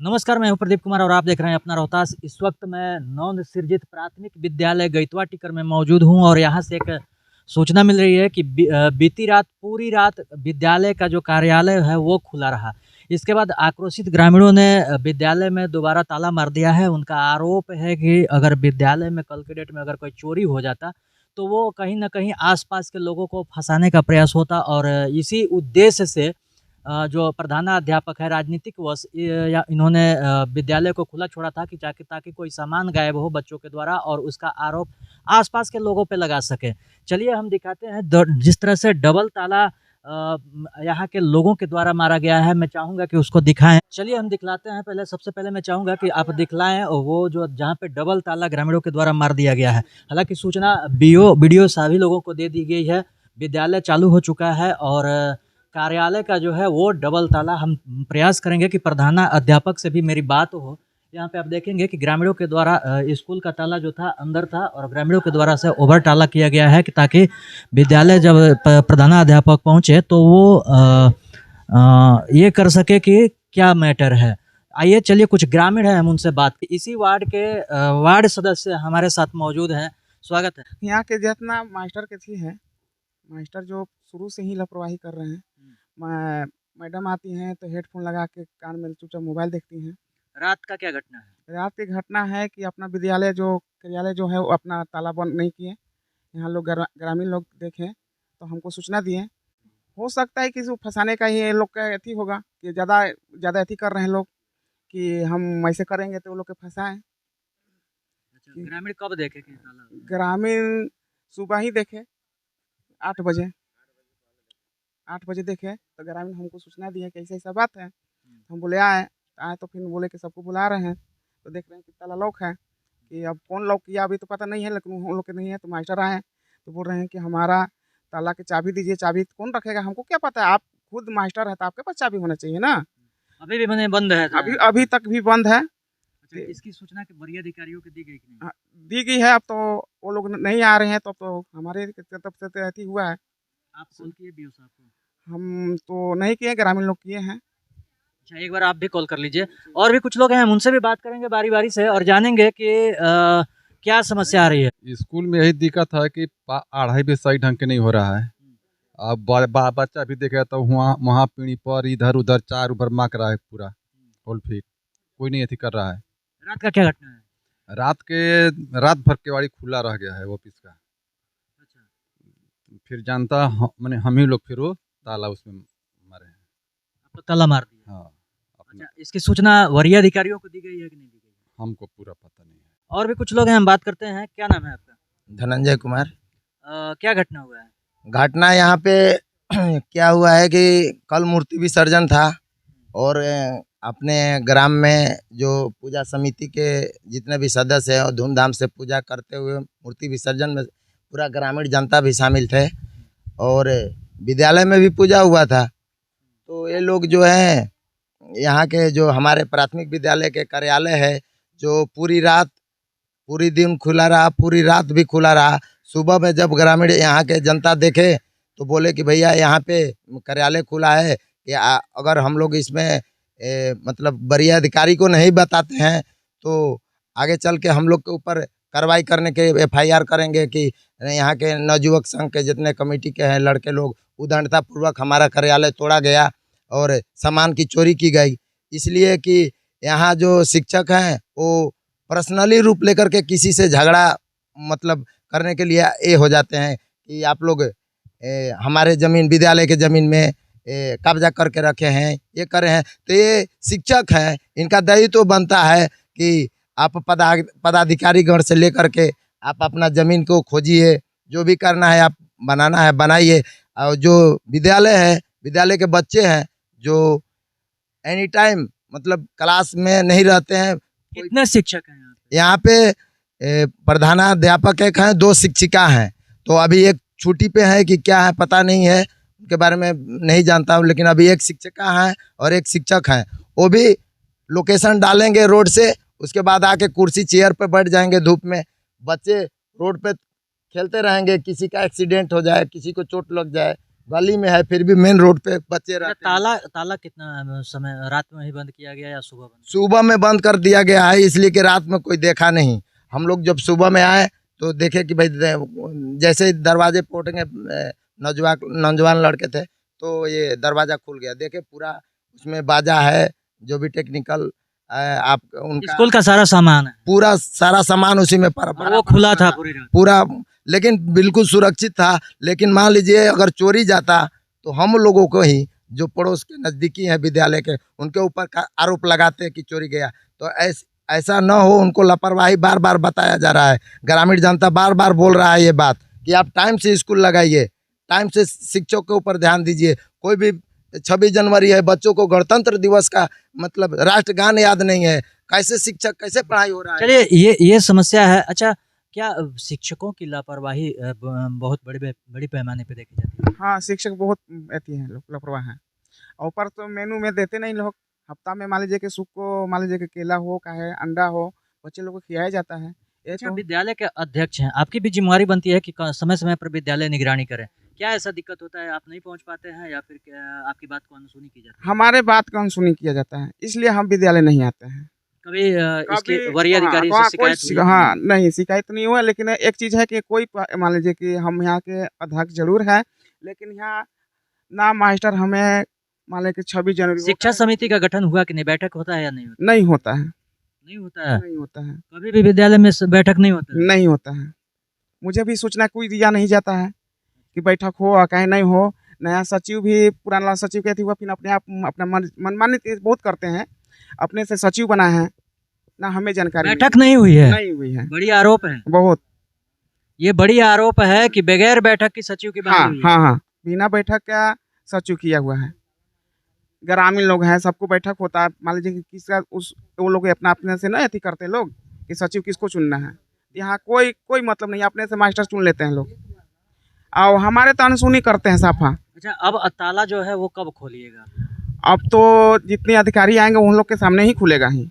नमस्कार, मैं हूं प्रदीप कुमार और आप देख रहे हैं अपना रोहतास। इस वक्त मैं नव सृजित प्राथमिक विद्यालय गैतवा टीकर में मौजूद हूं और यहां से एक सूचना मिल रही है कि बीती रात पूरी रात विद्यालय का जो कार्यालय है वो खुला रहा। इसके बाद आक्रोशित ग्रामीणों ने विद्यालय में दोबारा ताला मार दिया है। उनका आरोप है कि अगर विद्यालय में कल के डेट में अगर कोई चोरी हो जाता तो वो कहीं न कहीं आस-पास के लोगों को फँसाने का प्रयास होता और इसी उद्देश्य से जो प्रधानाध्यापक है राजनीतिक वश या इन्होंने विद्यालय को खुला छोड़ा था कि ताकि कोई सामान गायब हो बच्चों के द्वारा और उसका आरोप आसपास के लोगों पे लगा सके। चलिए हम दिखाते हैं जिस तरह से डबल ताला यहाँ के लोगों के द्वारा मारा गया है। मैं चाहूँगा कि उसको दिखाएं। चलिए हम दिखलाते हैं। सबसे पहले मैं चाहूँगा कि आप दिखलाएं वो जो जहाँ पे डबल ताला ग्रामीणों के द्वारा मार दिया गया है। हालांकि सूचना वीडियो सभी लोगों को दे दी गई है। विद्यालय चालू हो चुका है और कार्यालय का जो है वो डबल ताला हम प्रयास करेंगे कि प्रधानाध्यापक से भी मेरी बात हो। यहाँ पे आप देखेंगे कि ग्रामीणों के द्वारा स्कूल का ताला जो था अंदर था और ग्रामीणों के द्वारा से ओवर ताला किया गया है कि ताकि विद्यालय जब प्रधानाध्यापक पहुँचे तो वो ये कर सके कि क्या मैटर है। आइए चलिए कुछ ग्रामीण हैं हम उनसे बात की। इसी वार्ड के वार्ड सदस्य हमारे साथ मौजूद हैं। स्वागत है। यहाँ के जितना मास्टर के थी है, मास्टर जो शुरू से ही लापरवाही कर रहे हैं। मैडम आती हैं तो हेडफोन लगा के कान में चुपचाप मोबाइल देखती हैं। रात का क्या घटना है? रात की घटना है कि अपना विद्यालय जो कार्यालय जो है वो अपना ताला बंद नहीं किए। यहाँ लोग ग्रामीण लोग देखें तो हमको सूचना दिए। हो सकता है कि जो फंसाने का ही ये लोग का अथी होगा कि ज़्यादा अथी कर रहे हैं लोग कि हम ऐसे करेंगे तो वो लोग के फंसाएं। ग्रामीण कब देखे कि ताला? ग्रामीण सुबह ही देखे 8 बजे देखे तो ग्रामीण हमको सूचना दिए कि ऐसा ऐसा बात है। हम बोले आए तो फिर बोले कि सबको बुला रहे हैं तो देख रहे हैं कि ताला लॉक है। कि अब कौन लॉक किया अभी तो पता नहीं है, लेकिन उन लोग के नहीं है तो मास्टर आए तो बोल रहे हैं कि हमारा ताला की चाबी दीजिए। चाबी कौन रखेगा, हमको क्या पता है, आप खुद मास्टर है तो आपके पास चाबी होना चाहिए ना। अभी भी बने बंद है? अभी तक भी बंद है। अच्छा, इसकी सूचना के वरीय अधिकारियों को दी गई कि नहीं? दी गई है। अब तो वो लोग नहीं आ रहे हैं तो हमारे तरफ से तो अथी हुआ है। आप कॉल किए बीओ साहब को? हम तो नहीं किए, ग्रामीण लोग किए हैं। अच्छा, एक बार आप भी कॉल कर लीजिए। और भी कुछ लोग हैं, हम उनसे भी बात करेंगे बारी-बारी से और जानेंगे कि क्या समस्या आ रही है। स्कूल में यही दिक्कत है कि पढ़ाई भी सही ढंग के नहीं हो रहा है। अब बच्चा भी देखे तो वहाँ पीढ़ी पर इधर उधर चार उधर माक रहा है पूरा होल फिट, कोई नहीं अथी कर रहा है। रात का क्या घटना है? रात भर केवाड़ी खुला रह गया है ऑफिस का। अच्छा, फिर जानता मैंने हम ही लोग फिर वो ताला उसमें मारे हैं। आपको ताला मार दिया? हाँ। अच्छा, इसकी सूचना वरीय अधिकारियों को दी गई है कि नहीं दी गई है? हमको पूरा पता नहीं है। और भी कुछ लोग हैं, हम बात करते हैं। क्या नाम है आपका? धनंजय कुमार। क्या घटना हुआ है? घटना यहाँ पे क्या हुआ है कि कल मूर्ति विसर्जन था और अपने ग्राम में जो पूजा समिति के जितने भी सदस्य हैं और धूमधाम से पूजा करते हुए मूर्ति विसर्जन में पूरा ग्रामीण जनता भी शामिल थे और विद्यालय में भी पूजा हुआ था। तो ये लोग जो हैं यहाँ के जो हमारे प्राथमिक विद्यालय के कार्यालय है जो पूरी दिन खुला रहा, पूरी रात भी खुला रहा। सुबह में जब ग्रामीण यहाँ के जनता देखे तो बोले कि भैया यहाँ पे कार्यालय खुला है, या अगर हम लोग इसमें मतलब वरीय अधिकारी को नहीं बताते हैं तो आगे चल के हम लोग के ऊपर कार्रवाई करने के FIR करेंगे कि यहाँ के नवयुवक संघ के जितने कमेटी के हैं लड़के लोग उद्दंडतापूर्वक हमारा कार्यालय तोड़ा गया और सामान की चोरी की गई। इसलिए कि यहाँ जो शिक्षक हैं वो पर्सनली रूप लेकर के किसी से झगड़ा मतलब करने के लिए ये हो जाते हैं कि आप लोग हमारे ज़मीन विद्यालय के ज़मीन में कब्जा करके रखे हैं, ये करे हैं। तो ये शिक्षक हैं, इनका दायित्व तो बनता है कि आप पदाधिकारीगण से लेकर के आप अपना ज़मीन को खोजिए, जो भी करना है आप बनाना है बनाइए। और जो विद्यालय है, विद्यालय के बच्चे हैं जो एनी टाइम मतलब क्लास में नहीं रहते हैं। कितने शिक्षक हैं यहाँ पे? प्रधानाध्यापक एक हैं, 2 शिक्षिका हैं। तो अभी एक छुट्टी पे है कि क्या है पता नहीं है, उनके बारे में नहीं जानता हूँ, लेकिन अभी एक शिक्षिका हैं और एक शिक्षक हैं। वो भी लोकेशन डालेंगे रोड से, उसके बाद आके कुर्सी चेयर पे बैठ जाएंगे धूप में। बच्चे रोड पे खेलते रहेंगे, किसी का एक्सीडेंट हो जाए, किसी को चोट लग जाए गली में है, फिर भी मेन रोड पे बच्चे अच्छा, रहते हैं। ताला कितना समय रात में ही बंद किया गया या सुबह बंद? सुबह में बंद कर दिया गया है, इसलिए कि रात में कोई देखा नहीं। हम लोग जब सुबह में आए तो देखे कि भाई जैसे ही दरवाजे पोटेंगे, नौजवान लड़के थे, तो ये दरवाज़ा खुल गया। देखे पूरा उसमें बाजा है, जो भी टेक्निकल आप उनका स्कूल का सारा सामान है पूरा सारा सामान उसी में और वो खुला था पूरी रात? पूरा, लेकिन बिल्कुल सुरक्षित था। लेकिन मान लीजिए अगर चोरी जाता तो हम लोगों को ही, जो पड़ोस के नज़दीकी हैं विद्यालय के, उनके ऊपर का आरोप लगाते हैं कि चोरी गया। तो ऐसा न हो, उनको लापरवाही बार बार बताया जा रहा है। ग्रामीण जनता बार बार बोल रहा है ये बात कि आप टाइम से स्कूल लगाइए, टाइम से शिक्षकों के ऊपर ध्यान दीजिए। कोई भी 26 जनवरी है, बच्चों को गणतंत्र दिवस का मतलब राष्ट्रगान याद नहीं है, कैसे शिक्षक कैसे पढ़ाई हो रहा है। चलिए, ये समस्या है। अच्छा, क्या शिक्षकों की लापरवाही बहुत बड़ी पैमाने पे देखी जाती है? हाँ, शिक्षक बहुत अथी हैं, लोग लापरवाह हैं। और ऊपर तो मेनू में देते नहीं लोग। हफ्ता में मान लीजिए कि सुख को मान लीजिए कि केला हो, चाहे अंडा हो, बच्चे लोग को खिलाया जाता है। ये अच्छा, तो विद्यालय के अध्यक्ष हैं, आपकी भी जिम्मेवारी बनती है कि समय समय पर विद्यालय निगरानी करें। क्या ऐसा दिक्कत होता है, आप नहीं पहुंच पाते हैं या फिर क्या आपकी बात को अनसुनी की जाती है? हमारे बात का अनसुनी किया जाता है, इसलिए हम विद्यालय नहीं आते हैं। कभी इसके कभी वरीय अधिकारी से शिकायत हुई? हाँ, नहीं शिकायत नहीं हुआ। लेकिन एक चीज़ है कि कोई मान लीजिए कि हम यहाँ के अध्यक्ष जरूर है, लेकिन यहाँ ना मास्टर हमें मान लीजिए कि 26 जनवरी शिक्षा समिति का गठन हुआ कि नहीं? बैठक होता है या नहीं होता? नहीं होता है, नहीं होता है? नहीं होता है, कभी भी विद्यालय में बैठक नहीं होता है? नहीं होता है। मुझे भी सूचना कोई दिया नहीं जाता है कि बैठक हो या कहीं नहीं हो। नया सचिव भी, पुराना सचिव कहते हुआ फिर अपने आप अपना मनमानी बहुत करते हैं, अपने से सचिव बना है, ना हमें जानकारी बैठक नहीं हुई है? नहीं हुई है। बड़ी आरोप है, बहुत। ये बड़ी आरोप है कि बगैर बैठक की सचिव की हाँ बहाली हुई है। हाँ हाँ, बिना बैठक का सचिव किया हुआ है। ग्रामीण लोग हैं, सबको बैठक होता है। मान लीजिए कि किसका वो लोग अपना अपने से ना अथी करते लोग कि सचिव किसको चुनना है। यहाँ कोई मतलब नहीं, अपने से मास्टर चुन लेते हैं लोग, और हमारे तो अनसुनी करते हैं साफा। अच्छा, अब ताला जो है वो कब खोलिएगा? अब तो जितने अधिकारी आएंगे उन लोग के सामने ही खुलेगा ही।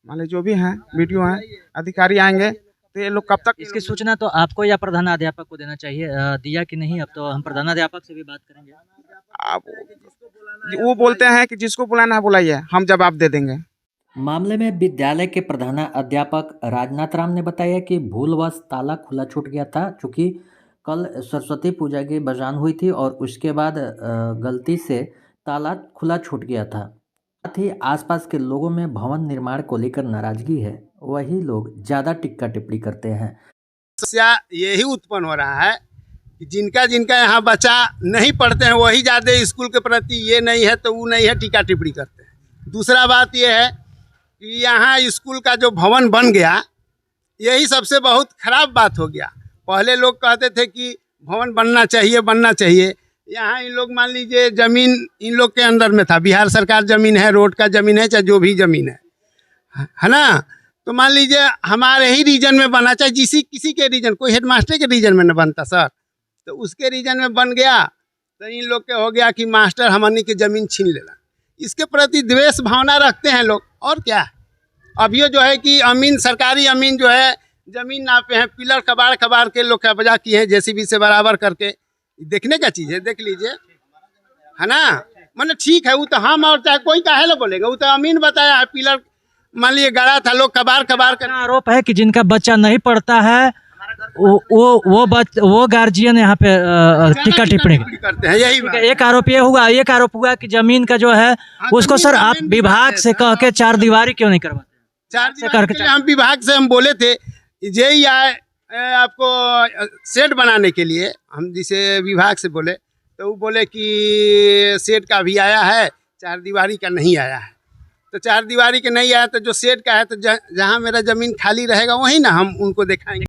मान लीजिए जो भी हैं, वीडियो हैं, अधिकारी आएंगे तो ये लोग कब तक इसकी सूचना तो आपको या प्रधानाध्यापक को देना चाहिए, दिया कि नहीं? अब तो हम प्रधानाध्यापक से भी बात करेंगे। आप वो बोलते हैं कि जिसको बुलाना है बुलाइए, हम जवाब दे देंगे। मामले में विद्यालय के प्रधानाध्यापक राजनाथ राम ने बताया कि भूलवश ताला खुला छूट गया था, चूँकि कल सरस्वती पूजा की बजान हुई थी और उसके बाद गलती से ताला खुला छूट गया था। साथ ही आसपास के लोगों में भवन निर्माण को लेकर नाराजगी है, वही लोग ज़्यादा टिक्का टिप्पणी करते हैं। समस्या यही उत्पन्न हो रहा है कि जिनका यहाँ बच्चा नहीं पढ़ते हैं वही ज़्यादा स्कूल के प्रति ये नहीं है तो वो नहीं है, टीका टिप्पणी करते हैं। दूसरा बात ये है कि यहाँ स्कूल का जो भवन बन गया, यही सबसे बहुत खराब बात हो गया। पहले लोग कहते थे कि भवन बनना चाहिए। यहाँ इन लोग मान लीजिए ज़मीन इन लोग के अंदर में था, बिहार सरकार ज़मीन है, रोड का ज़मीन है, चाहे जो भी ज़मीन है ना। तो मान लीजिए हमारे ही रीजन में बना, चाहे किसी के रीजन, कोई हेडमास्टर के रीजन में न बनता सर, तो उसके रीजन में बन गया तो इन लोग के हो गया कि मास्टर हमनी के ज़मीन छीन लेना। इसके प्रति द्वेष भावना रखते हैं लोग, और क्या। अब ये जो है कि अमीन, सरकारी अमीन जो है ज़मीन नापे हैं, पिलर कबाड़ के लोग कब्जा किए हैं जेसीबी से बराबर करके। देखने का चीज़ है, देख लीजिए, है ना। मतलब ठीक है, वो तो हम और चाहे कोई काहे ना बोलेगा, वो तो अमीन बताया है। पिलर मान लिए गड़ा था, लोग कबाड़ कर। आरोप है कि जिनका बच्चा नहीं पढ़ता है वो गार्जियन यहाँ पे टीका टिप्पणी करते हैं। यही बात। एक आरोप हुआ कि जमीन का जो है उसको सर आप विभाग से कह के 4 दीवारी क्यों नहीं करवाते? 4 दीवारी के लिए हम विभाग से हम बोले थे, यही आए आपको शेड बनाने के लिए। हम जिसे विभाग से बोले तो वो बोले कि शेड का भी आया है, 4 दीवारी का नहीं आया है। तो 4 दीवारी के नहीं आया तो जो शेड का है, तो जहाँ मेरा ज़मीन खाली रहेगा वहीं ना हम उनको दिखाएंगे।